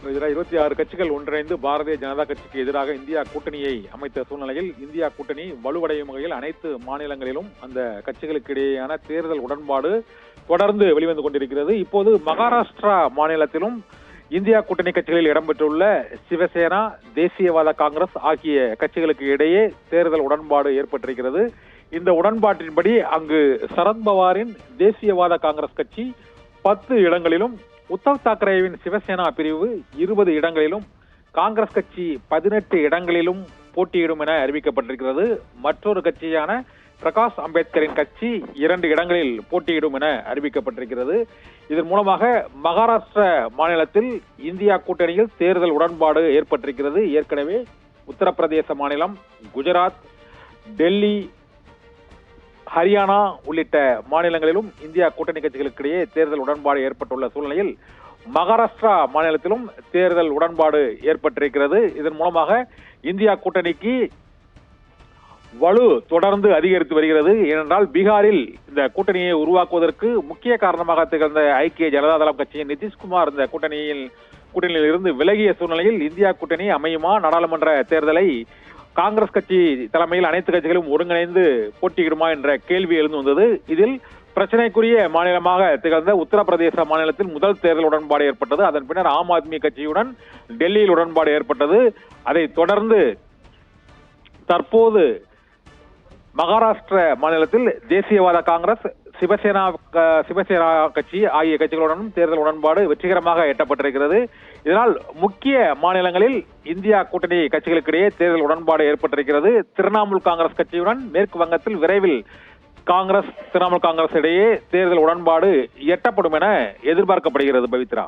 இதில் 26 கட்சிகள் ஒன்றிணைந்து பாரதிய ஜனதா கட்சிக்கு எதிராக இந்தியா கூட்டணியை அமைத்த சூழ்நிலையில் இந்தியா கூட்டணி வலுவடையும் வகையில் அனைத்து மாநிலங்களிலும் அந்த கட்சிகளுக்கு இடையேயான தேர்தல் உடன்பாடு தொடர்ந்து வெளிவந்து கொண்டிருக்கிறது. இப்போது மகாராஷ்டிரா மாநிலத்திலும் இந்தியா கூட்டணி கட்சிகளில் இடம்பெற்றுள்ள சிவசேனா, தேசியவாத காங்கிரஸ் ஆகிய கட்சிகளுக்கு இடையே தேர்தல் உடன்பாடு ஏற்பட்டிருக்கிறது. இந்த உடன்பாட்டின்படி அங்கு சரத்பவாரின் தேசியவாத காங்கிரஸ் கட்சி 10 இடங்களிலும், உத்தவ் தாக்கரேவின் சிவசேனா பிரிவு 20 இடங்களிலும், காங்கிரஸ் கட்சி 18 இடங்களிலும் போட்டியிடும் என அறிவிக்கப்பட்டிருக்கிறது. மற்றொரு கட்சியான பிரகாஷ் அம்பேத்கரின் கட்சி 2 இடங்களில் போட்டியிடும் என அறிவிக்கப்பட்டிருக்கிறது. இதன் மூலமாக மகாராஷ்டிர மாநிலத்தில் இந்தியா கூட்டணியில் தேர்தல் உடன்பாடு ஏற்பட்டிருக்கிறது. ஏற்கனவே உத்தரப்பிரதேச மாநிலம், குஜராத், டெல்லி, ஹரியானா உள்ளிட்ட மாநிலங்களிலும் இந்தியா கூட்டணி கட்சிகளுக்கிடையே தேர்தல் உடன்பாடு ஏற்பட்டுள்ள சூழ்நிலையில் மகாராஷ்டிரா மாநிலத்திலும் தேர்தல் உடன்பாடு ஏற்பட்டிருக்கிறது. இதன் மூலமாக இந்தியா கூட்டணிக்கு வலு தொடர்ந்து அதிகரித்து வருகிறது. ஏனென்றால் பீகாரில் இந்த கூட்டணியை உருவாக்குவதற்கு முக்கிய காரணமாக திகழ்ந்த ஐக்கிய ஜனதாதளம் கட்சியின் நிதிஷ்குமார் இந்த கூட்டணியில் இருந்து விலகிய சூழ்நிலையில் இந்தியா கூட்டணி அமையுமா, நாடாளுமன்ற தேர்தலை காங்கிரஸ் கட்சி தலைமையில் அனைத்து கட்சிகளும் ஒருங்கிணைந்து போட்டியிடுமா என்ற கேள்வி எழுந்து வந்தது. இதில் பிரச்சனைக்குரிய மாநிலமாக திகழ்ந்த உத்தரப்பிரதேச மாநிலத்தில் முதல் தேர்தல் உடன்பாடு ஏற்பட்டது. அதன் பின்னர் ஆம் ஆத்மி கட்சியுடன் டெல்லியில் உடன்பாடு ஏற்பட்டது. அதை தொடர்ந்து தற்போது மகாராஷ்டிர மாநிலத்தில் தேசியவாத காங்கிரஸ், சிவசேனா கட்சி ஆகிய கட்சிகளுடனும் தேர்தல் உடன்பாடு வெற்றிகரமாக எட்டப்பட்டிருக்கிறது. இதனால் முக்கிய மாநிலங்களில் இந்தியா கூட்டணி கட்சிகளுக்கிடையே தேர்தல் உடன்பாடு ஏற்பட்டிருக்கிறது. திரிணாமுல் காங்கிரஸ் கட்சியுடன் மேற்கு வங்கத்தில் விரைவில் திரிணாமுல் காங்கிரஸ் இடையே தேர்தல் உடன்பாடு எட்டப்படும் என எதிர்பார்க்கப்படுகிறது. பவித்ரா.